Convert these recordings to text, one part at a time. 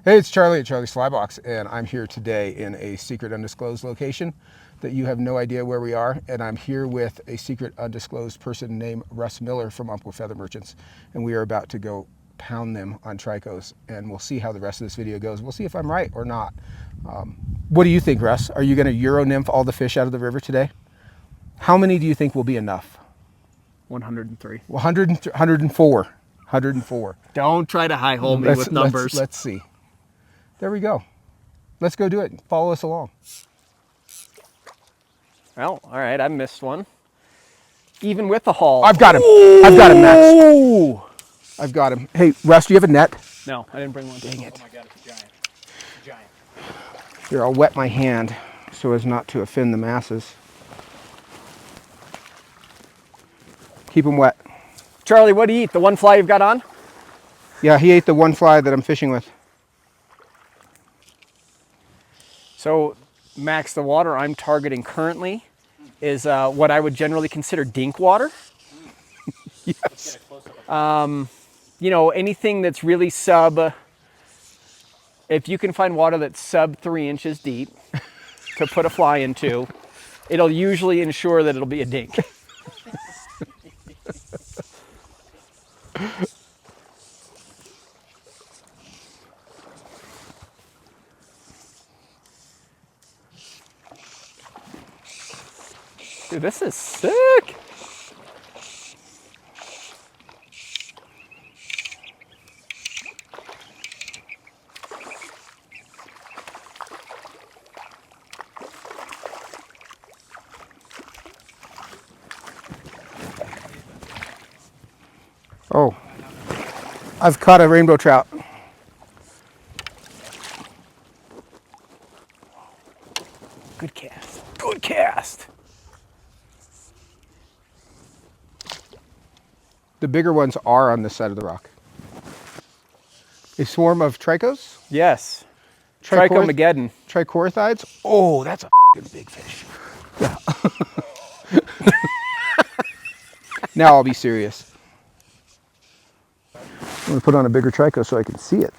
Hey, it's Charlie at Charlie's Flybox, and I'm here today in a secret undisclosed location that you have no idea where we are, and I'm here with a secret undisclosed person named Russ Miller from Umpqua Feather Merchants, and we are about to go pound them on Tricos, and we'll see how the rest of this video goes. We'll see if I'm right or not. What do you think, Russ? Are you going to Euro nymph all the fish out of the river today? How many do you think will be enough? 103. 104. 104. Don't try to high hole me with numbers. Let's see. There we go. Let's go do it. Follow us along. Well, all right, I missed one. Even with the haul. I've got him. Ooh. I've got him, Max. I've got him. Hey, Russ, do you have a net? No, I didn't bring one. Dang it. Oh my God, it's a giant. It's a giant. Here, I'll wet my hand so as not to offend the masses. Keep them wet. Charlie, what do you eat? The one fly you've got on? Yeah, he ate the one fly that I'm fishing with. So, Max, the water I'm targeting currently is what I would generally consider dink water. Yes. You know, anything that's really if you can find water that's sub 3 inches deep to put a fly into, it'll usually ensure that it'll be a dink. Dude, this is sick. Oh, I've caught a rainbow trout. Good cast. Good cast. The bigger ones are on this side of the rock. A swarm of Tricos? Yes. Tricomageddon. Trichorthides? Oh, that's a big fish. Yeah. Now I'll be serious. I'm going to put on a bigger Trico so I can see it.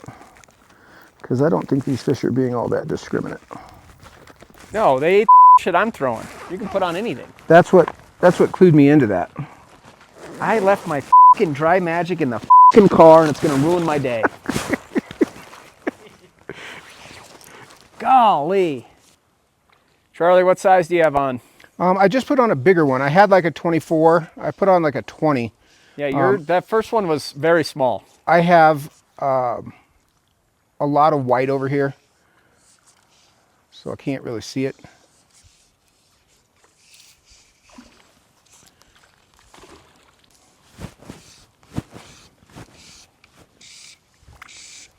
Because I don't think these fish are being all that discriminate. No, they ate shit I'm throwing. You can put on anything. That's what clued me into that. I left my fucking dry magic in the fucking car and it's gonna ruin my day. Golly. Charlie, what size do you have on? I just put on a bigger one. I had like a 24. I put on like a 20. Yeah, that first one was very small. I have a lot of white over here, so I can't really see it.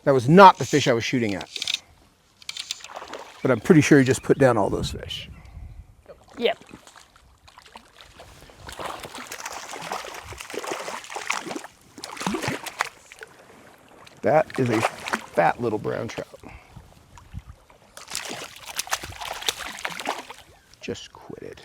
That was not the fish I was shooting at. But I'm pretty sure he just put down all those fish. Yep. That is a fat little brown trout. Just quit it.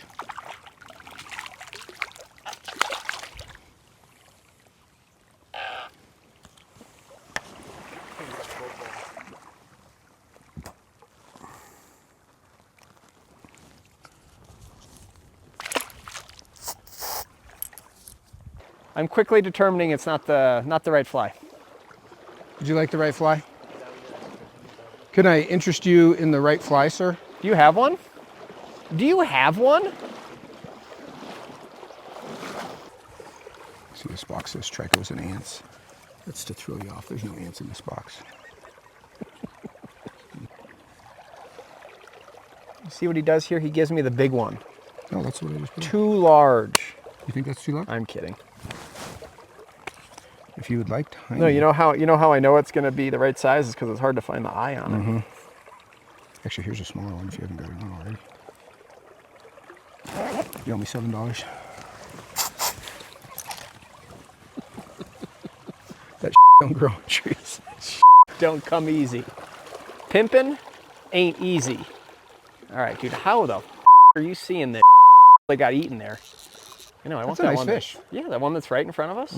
I'm quickly determining it's not the right fly. Did you like the right fly? Can I interest you in the right fly, sir? Do you have one? Do you have one? See, this box says Tricos and ants. That's to throw you off. There's no ants in this box. See what he does here? He gives me the big one. No, that's what I just put on. Too large. You think that's too large? I'm kidding. If you would like tiny. No, you know how I know it's going to be the right size is because it's hard to find the eye on it. Actually, here's a smaller one if you haven't got it on already. You owe me $7. That don't grow on trees. Don't come easy. Pimpin' ain't easy. All right, dude, how the are you seeing this they got eaten there? I know, I want That's a that nice one. fish. Yeah, that one that's right in front of us.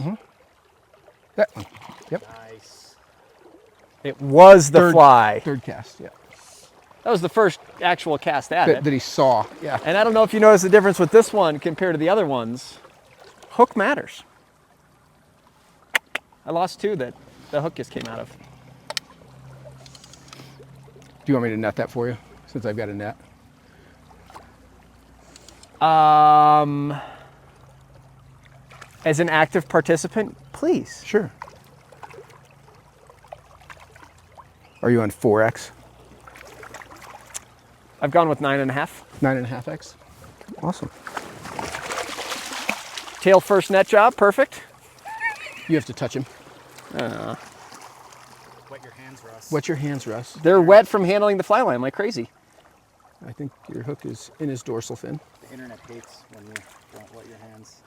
That one. Yep. Nice. It was the fly. Third cast, yeah. That was the first actual cast at it. That he saw, yeah. And I don't know if you noticed the difference with this one compared to the other ones. Hook matters. I lost two that the hook just came out of. Do you want me to net that for you, since I've got a net? As an active participant, please. Sure. Are you on 4X? I've gone with 9.5. 9.5X? Awesome. Tail first net job, perfect. You have to touch him. Wet your hands, Russ. Wet your hands, Russ. They're wet from handling the fly line like crazy. I think your hook is in his dorsal fin. The internet hates when you don't wet your hands.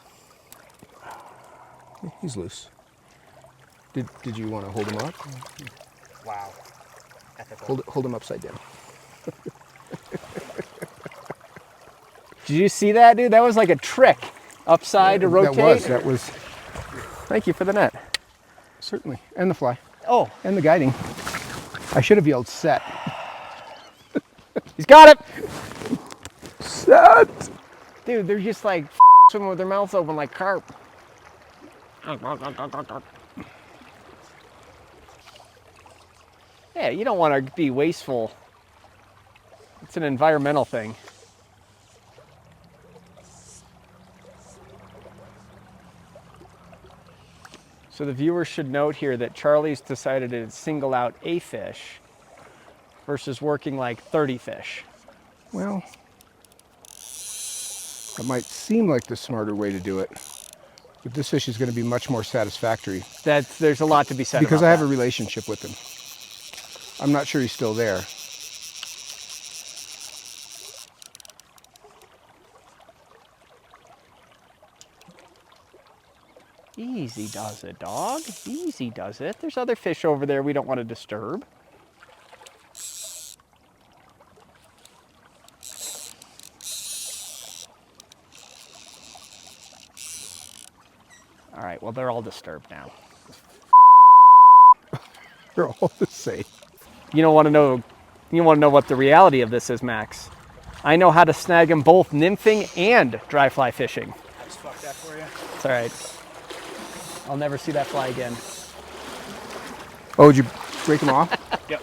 He's loose. Did you want to hold him up? Wow. Ethical. Hold him upside down. Did you see that, dude? That was like a trick. Upside to rotate. That was. Thank you for the net. Certainly. And the fly. Oh, And the guiding. I should have yelled set. he's got it. Set! Dude, they're just like swimming with their mouths open like carp. Yeah, you don't want to be wasteful. It's an environmental thing. So the viewers should note here that Charlie's decided to single out a fish versus working like 30 fish. Well, that might seem like the smarter way to do it. But this fish is going to be much more satisfactory. There's a lot to be said Because about I have that. a relationship with him. I'm not sure he's still there. Easy does it, dog. Easy does it. There's other fish over there we don't want to disturb. All right, well, they're all disturbed now. They're all the same. You want to know what the reality of this is, Max. I know how to snag them both nymphing and dry fly fishing. I just fucked that for you. It's all right. I'll never see that fly again. Oh, did you break him off? Yep.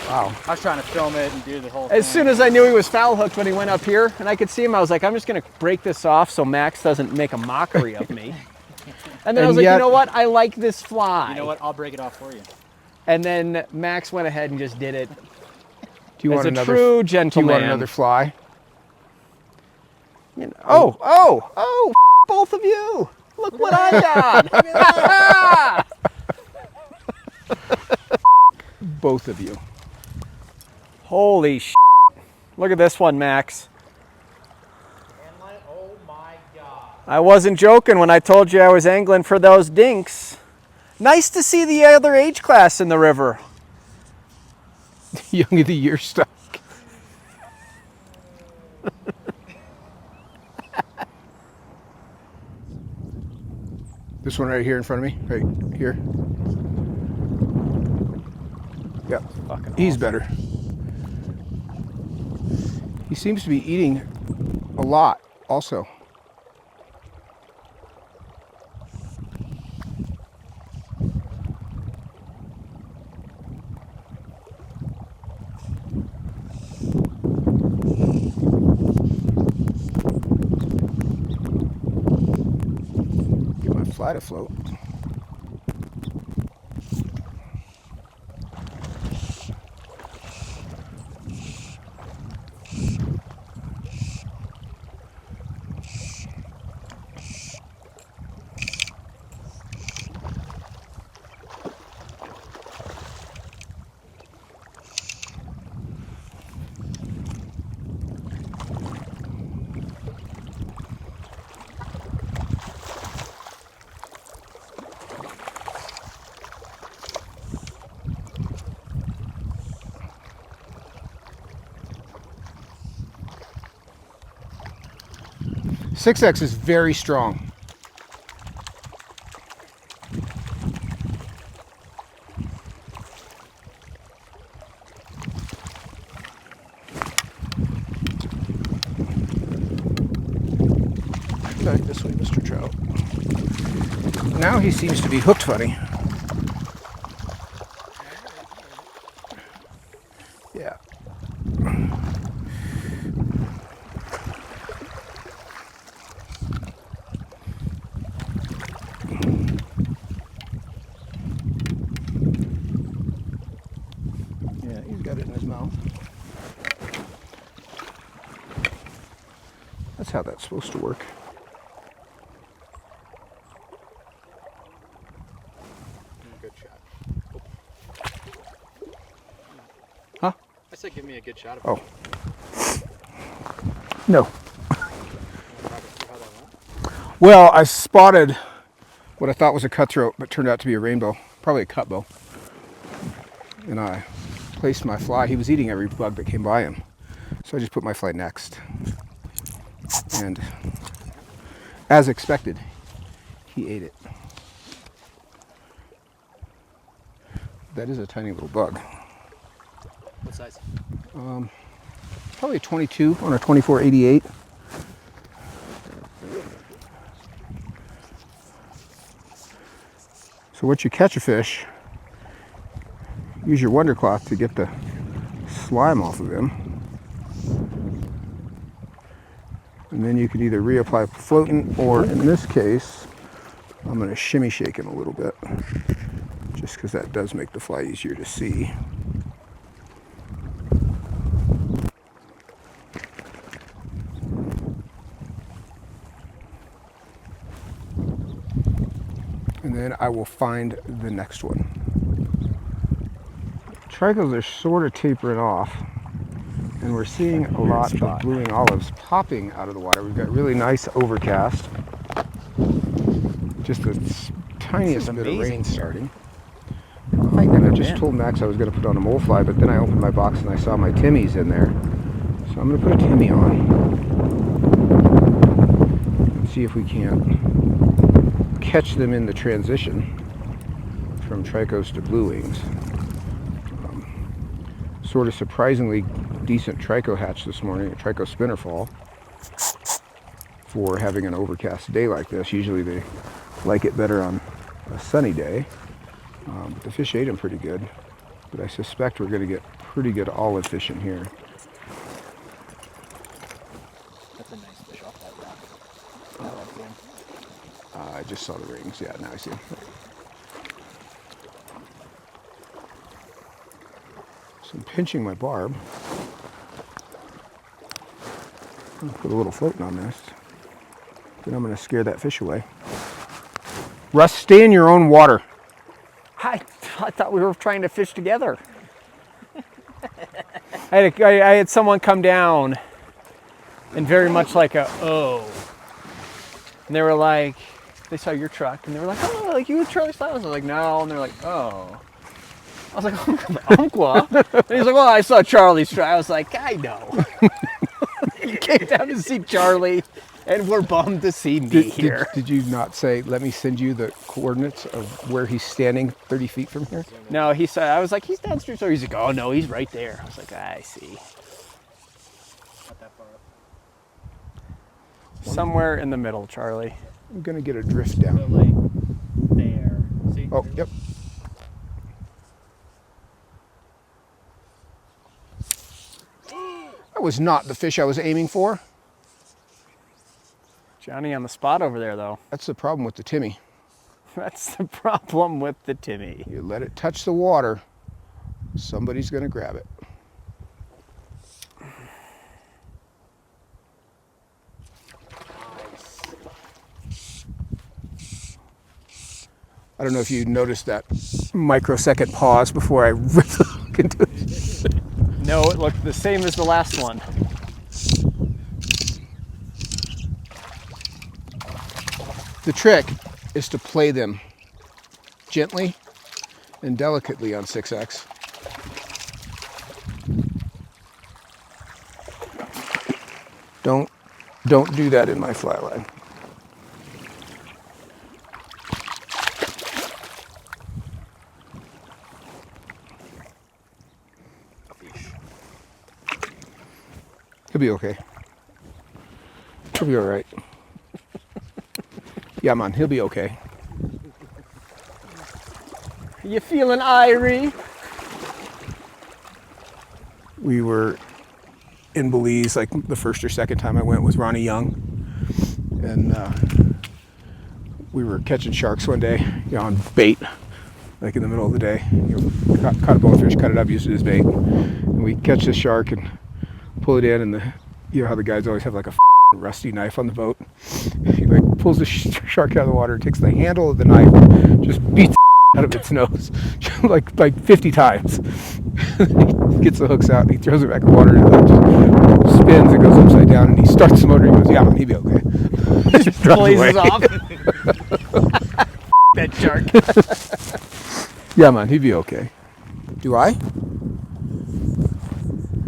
Wow. I was trying to film it and do the whole thing. As soon as I knew he was foul hooked when he went up here and I could see him, I was like, I'm just going to break this off so Max doesn't make a mockery of me. And then I was like, you know what? I like this fly. You know what? I'll break it off for you. And then Max went ahead and just did it. Do you As want a another? true Do you gentleman. want another fly? You know, oh, both of you. Look what I got. Look at that. Both of you. Holy shit. Look at this one, Max. Oh my God. I wasn't joking when I told you I was angling for those dinks. Nice to see the other age class in the river. Young of the year stock. This one right here in front of me, right here. Yeah, he's better. He seems to be eating a lot also. Get my fly to float. Six X is very strong. Right this way, Mr. Trout. Now he seems to be hooked funny. Yeah. Yeah, he's got it in his mouth. That's how that's supposed to work. Good shot. Huh? I said give me a good shot of it. Oh. No. Well, I spotted what I thought was a cutthroat, but turned out to be a rainbow, probably a cutbow. And I placed my fly. He was eating every bug that came by him. So I just put my fly next. And as expected, he ate it. That is a tiny little bug. What size? Probably a 22 on a 2488. So once you catch a fish, use your Wonder Cloth to get the slime off of him. And then you can either reapply floating, or in this case, I'm going to shimmy shake him a little bit, just because that does make the fly easier to see. And then I will find the next one. Tricos are sort of tapering off, and we're seeing a lot of blue-wing olives popping out of the water. We've got really nice overcast. Just the tiniest bit of rain starting. And I just told Max I was going to put on a mole fly, but then I opened my box and I saw my Timmies in there. So I'm going to put a Timmy on and see if we can't catch them in the transition from Tricos to blue wings. Sort of surprisingly decent Trico hatch this morning, a Trico spinner fall, for having an overcast day like this. Usually they like it better on a sunny day. But the fish ate them pretty good. But I suspect we're going to get pretty good olive fishing here. That's a nice fish off that rock. I just saw the rings. Yeah, now I see them. So I'm pinching my barb. I'm going to put a little floating on this. Then I'm going to scare that fish away. Russ, stay in your own water. I thought we were trying to fish together. I had someone come down and very much like a, oh. And they were like, they saw your truck and they were like, oh, like you with Charlie Styles. I was like, no. And they're like, oh. I was like, Umpqua. And he's like, well, I saw Charlie's truck. I was like, I know. You came down to see Charlie and we're bummed to see me here. Did you not say, let me send you the coordinates of where he's standing 30 feet from here? No, he said, I was like, he's downstream. So he's like, oh no, he's right there. I was like, I see. Not that far up. Somewhere in the middle, Charlie. I'm going to get a drift So down. like there. See? Oh, yep. That was not the fish I was aiming for. Johnny on the spot over there, though. That's the problem with the Timmy. That's the problem with the Timmy. You let it touch the water, somebody's going to grab it. I don't know if you noticed that microsecond pause before I ripped the hook into it. No, it looked the same as the last one. The trick is to play them gently and delicately on 6X. Don't do that in my fly line. He'll be okay. He'll be all right. Yeah, man, he'll be okay. You feeling irie? We were in Belize like the first or second time I went with Ronnie Young, and we were catching sharks one day, on bait, like in the middle of the day. Caught a bonefish, cut it up, used it as bait, and we catch this shark and pull it in, and how the guys always have like a rusty knife on the boat. He like pulls the shark out of the water, takes the handle of the knife, just beats the out of its nose like 50 times. He gets the hooks out and he throws it back in the water, and it just spins and goes upside down, and he starts the motor. He goes, "Yeah, man, he'll be okay." Just Blazes off. That shark. Yeah, man, he'd be okay. Do I?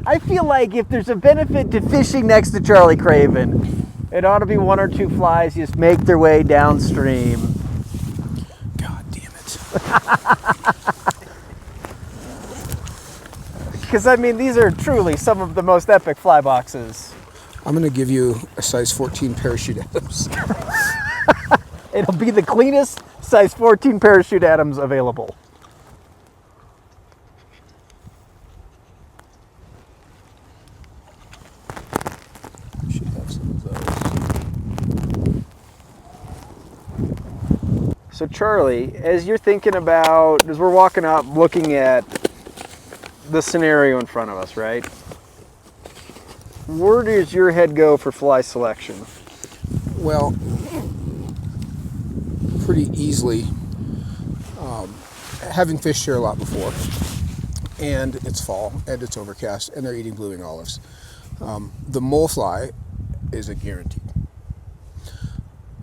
I feel like if there's a benefit to fishing next to Charlie Craven, it ought to be one or two flies just make their way downstream. God damn it. Because, I mean, these are truly some of the most epic fly boxes. I'm going to give you a size 14 parachute Adams. It'll be the cleanest size 14 parachute Adams available. Should have some of those. So, Charlie, as you're thinking about, as we're walking up looking at the scenario in front of us, right? Where does your head go for fly selection? Well, pretty easily, having fished here a lot before, and it's fall and it's overcast and they're eating blue-wing olives. The mole fly is a guarantee,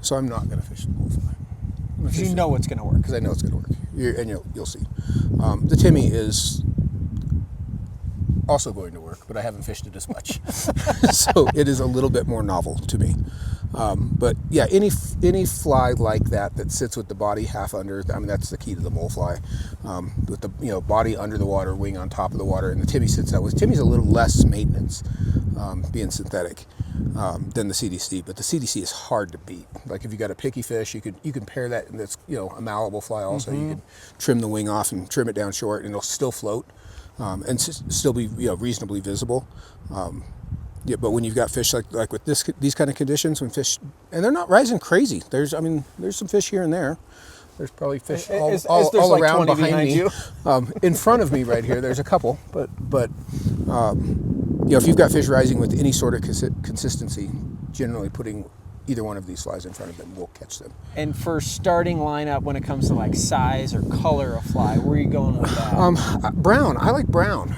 so I'm not going to fish the mole fly. Because you know it's going to work. Because I know it's going to work, and you'll see. The Timmy is also going to work, but I haven't fished it as much, so it is a little bit more novel to me. But yeah, any fly like that sits with the body half under. I mean, that's the key to the mole fly, with the body under the water, wing on top of the water, and the Timmy sits that way. Timmy's a little less maintenance, being synthetic, than the CDC, but the CDC is hard to beat. Like if you got a picky fish, you can pair that, and it's a malleable fly also. You can trim the wing off and trim it down short, and it'll still float. And still be reasonably visible. Yeah, but when you've got fish like with these kind of conditions, when fish, and they're not rising crazy. There's some fish here and there. There's probably fish all like around 20 behind me. you? In front of me right here, there's a couple. But if you've got fish rising with any sort of consistency, generally putting either one of these flies in front of them will catch them. And for starting lineup, when it comes to like size or color of fly, where are you going with that? Brown. I like brown.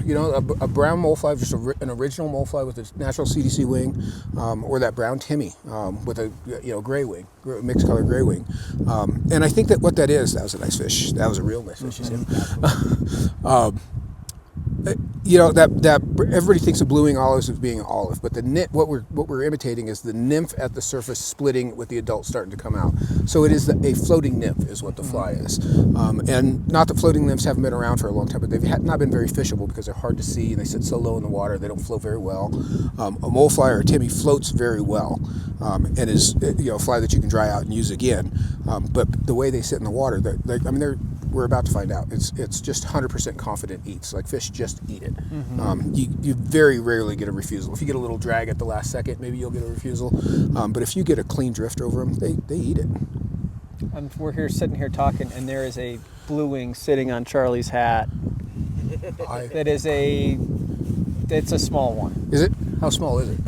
A brown mole fly, just an original mole fly with a natural CDC wing, or that brown Timmy with a gray wing, mixed color gray wing. And I think that what that is, that was a nice fish. That was a real nice fish. That everybody thinks of blue-wing olives as being olive, but what we're imitating is the nymph at the surface splitting with the adult starting to come out. So it is a floating nymph is what the fly is, and not that floating nymphs haven't been around for a long time, but they've not been very fishable because they're hard to see and they sit so low in the water they don't float very well. A mole fly or a Timmy floats very well, and is a fly that you can dry out and use again. But the way they sit in the water, we're about to find out. It's just 100% confident eats. Like fish just eat it. You very rarely get a refusal. If you get a little drag at the last second, maybe you'll get a refusal. But if you get a clean drift over them, they eat it. And we're sitting here talking, and there is a blue wing sitting on Charlie's hat. It's a small one. Is it? How small is it?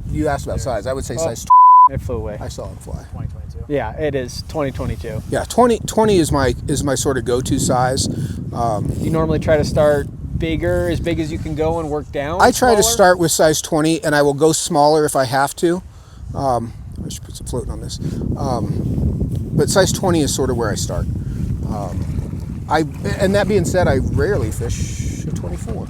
You asked about size. I would say size. It flew away. I saw him fly. 2022. Yeah, it is 2022. Yeah, 20 is my sort of go-to size. You normally try to start bigger, as big as you can go, and work down? I try to smaller? start with size 20, and I will go smaller if I have to. I should put some floating on this. But size 20 is sort of where I start. And that being said, I rarely fish a 24.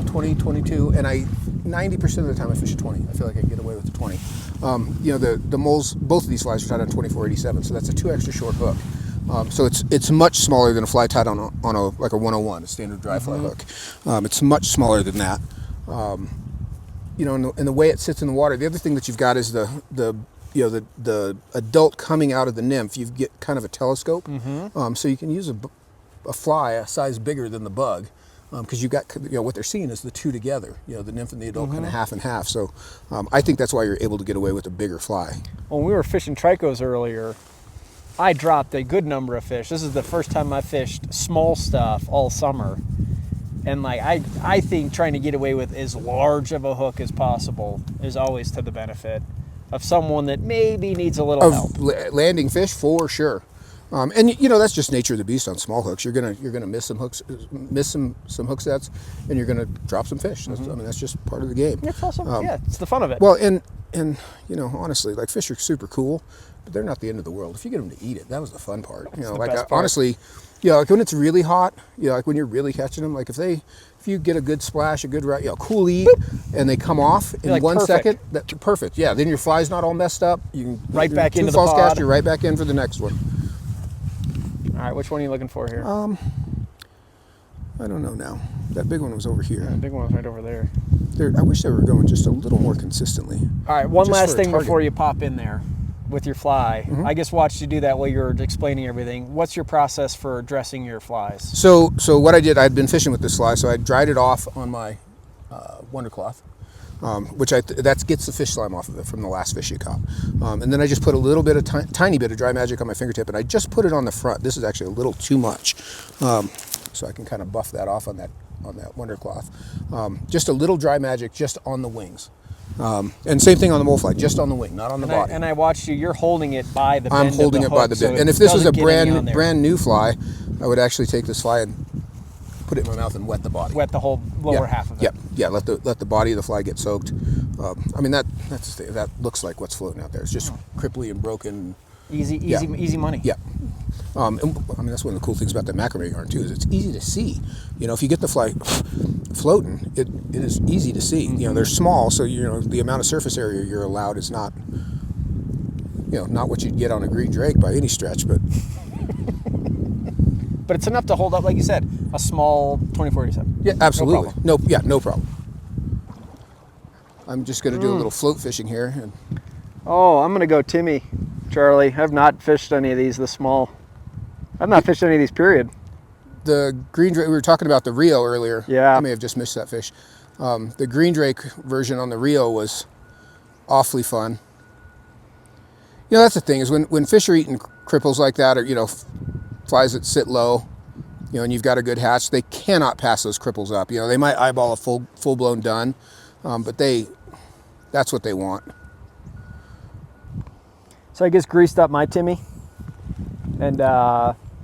20, 22, and 90% of the time I fish a 20. I feel like I can get away with the 20. The moles, both of these flies are tied on 2487, so that's a 2 extra short hook. So it's much smaller than a fly tied on a 101, a standard dry fly hook. It's much smaller than that. And the way it sits in the water. The other thing that you've got is the the adult coming out of the nymph, you get kind of a telescope. So you can use a fly a size bigger than the bug, because you've got, what they're seeing is the two together, the nymph and the adult kind of half and half. So I think that's why you're able to get away with a bigger fly. When we were fishing Tricos earlier, I dropped a good number of fish. This is the first time I fished small stuff all summer. And like I think trying to get away with as large of a hook as possible is always to the benefit of someone that maybe needs a little help. Landing fish for sure. And that's just nature of the beast on small hooks. You're gonna miss some hooks, miss some hook sets, and you're gonna drop some fish. I mean, that's just part of the game. It's also it's the fun of it. Well, and honestly, like, fish are super cool, but they're not the end of the world. If you get them to eat it, that was the fun part. best part. Honestly, like when it's really hot, like when you're really catching them, like if you get a good splash, a good cool eat, and they come off in like 1 perfect. second, that's perfect. Yeah, then your fly's not all messed up. You can Right back into the false pod. cast, you're right back in for the next one. All right, which one are you looking for here? I don't know now. That big one was over here. The big one's right over there. I wish they were going just a little more consistently. All right, one Just last for a thing target. before you pop in there with your fly. I just watched you do that while you were explaining everything. What's your process for dressing your flies? So what I did, I'd been fishing with this fly, so I dried it off on my Wonder Cloth, which that gets the fish slime off of it from the last fish you caught. And then I just put a little bit of tiny bit of Dry Magic on my fingertip, and I just put it on the front. This is actually a little too much, so I can kind of buff that off on that Wonder Cloth. Just a little Dry Magic just on the wings. And same thing on the molefly, just on the wing, not on the body. And I watched you. You're holding it by the bend I'm holding of it the by hook, the so bit. it And if this was a doesn't get any on there. brand new fly, I would actually take this fly and put it in my mouth and wet the body. Wet the whole lower half of it. Yeah. Let the body of the fly get soaked. I mean, that's the thing. That looks like what's floating out there. It's just cripply and broken. Easy money. Yeah. And, I mean, that's one of the cool things about the macrame yarn too, is it's easy to see. If you get the fly floating, it is easy to see. They're small, so the amount of surface area you're allowed is not, not what you'd get on a green drake by any stretch, but But it's enough to hold up, like you said, a small 24-87. yeah, absolutely. No No problem. I'm just going to do a little float fishing here. And Oh, I'm going to go Timmy, Charlie. I've not fished any of these this small. I've not fished any of these, period. the green drake, we were talking about the Rio earlier. Yeah. I may have just missed that fish. The green drake version on the Rio was awfully fun. That's the thing, is when fish are eating cripples like that, or flies that sit low, and you've got a good hatch, they cannot pass those cripples up. They might eyeball a full-blown dun, but that's what they want. So I just greased up my Timmy, and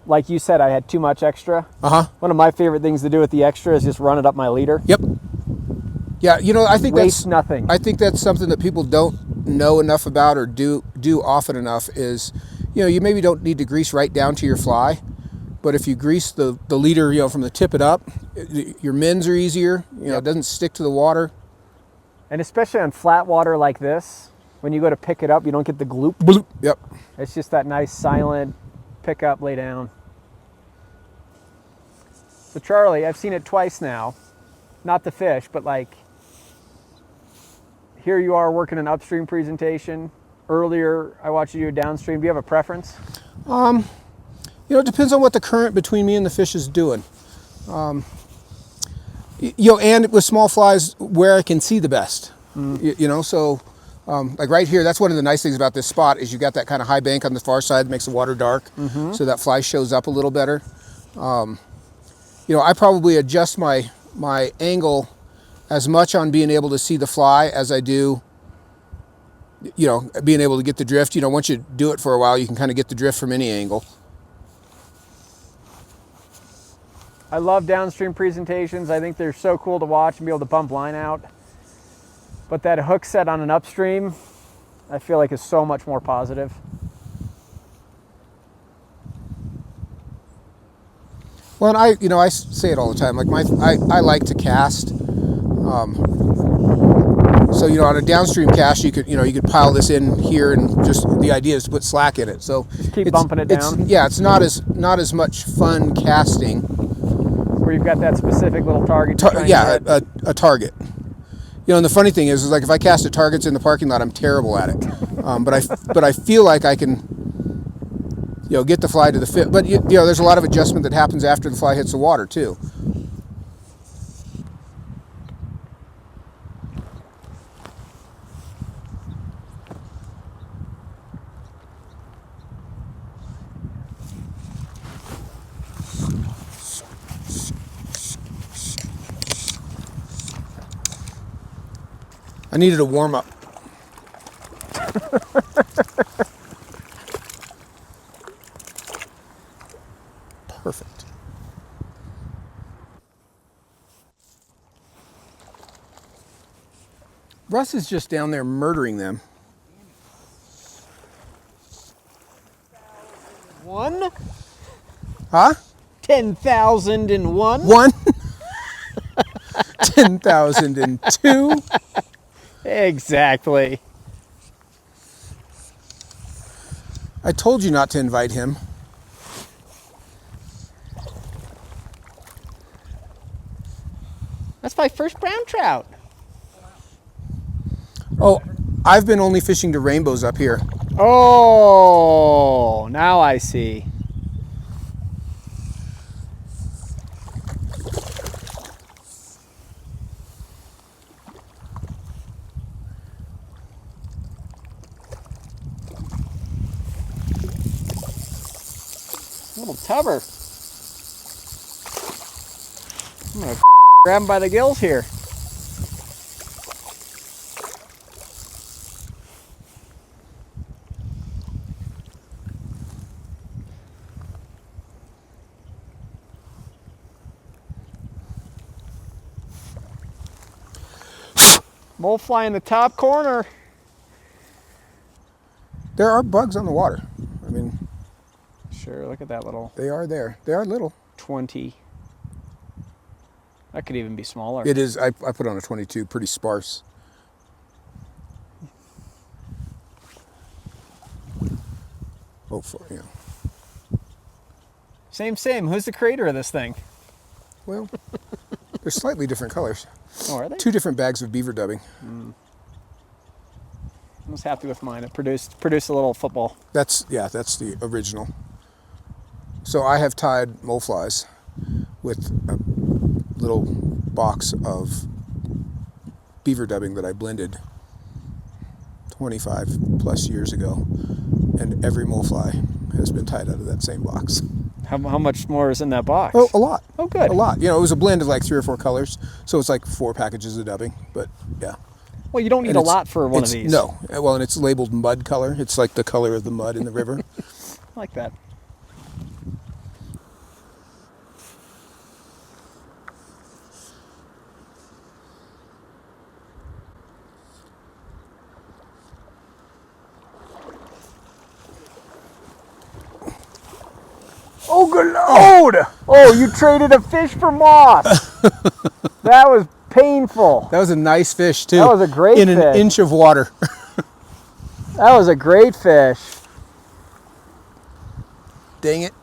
like you said, I had too much extra. One of my favorite things to do with the extra is just run it up my leader. Yep. Yeah, I think Waste nothing. I think that's something that people don't know enough about or do often enough is, you maybe don't need to grease right down to your fly, but if you grease the leader, from the tippet up, your mins are easier. It doesn't stick to the water. And especially on flat water like this, when you go to pick it up, you don't get the gloop. Bloop. Yep. It's just that nice silent pick up, lay down. So Charlie, I've seen it twice now. Not the fish, but like, here you are working an upstream presentation. Earlier, I watched you do a downstream. Do you have a preference? It depends on what the current between me and the fish is doing. And with small flies, where I can see the best. So like right here, that's one of the nice things about this spot is you got that kind of high bank on the far side that makes the water dark, so that fly shows up a little better. I probably adjust my angle as much on being able to see the fly as I do, being able to get the drift. Once you do it for a while, you can kind of get the drift from any angle. I love downstream presentations. I think they're so cool to watch and be able to bump line out. But that hook set on an upstream, I feel like is so much more positive. Well, and I say it all the time. Like I like to cast. So on a downstream cast, you could pile this in here, and just the idea is to put slack in it. So just keep bumping it down. It's not as much fun casting. Where you've got that specific little target. A target. And the funny thing is like if I cast at targets in the parking lot, I'm terrible at it. But I feel like I can, get the fly to the fit. But there's a lot of adjustment that happens after the fly hits the water too. I needed a warm up. Perfect. Russ is just down there murdering them. 1? Huh? 10,001? 1? 10,002? Exactly. I told you not to invite him. That's my first brown trout. Oh, I've been only fishing to rainbows up here. Oh, now I see. Little tubber. I'm gonna grab him by the gills here. Mole fly in the top corner. There are bugs on the water. I mean, Sure, look at that little they are there. They are little. 20. That could even be smaller. It is. I put on a 22, pretty sparse. Oh, Same. Who's the creator of this thing? Well, they're slightly different colors. Oh, are they? 2 different bags of beaver dubbing. I was happy with mine. It produced a little football. That's the original. So I have tied mole flies with a little box of beaver dubbing that I blended 25 plus years ago, and every mole fly has been tied out of that same box. How much more is in that box? Oh, a lot. Oh, good. A lot. It was a blend of like 3 or 4 colors, so it's like 4 packages of dubbing. But yeah. Well, you don't need And a lot for one of these. No. Well, and it's labeled mud color. It's like the color of the mud in the river. I like that. Oh, good Lord! Oh, you traded a fish for moss. That was painful. That was a nice fish too. That was a great in fish. an inch of water. That was a great fish. Dang it.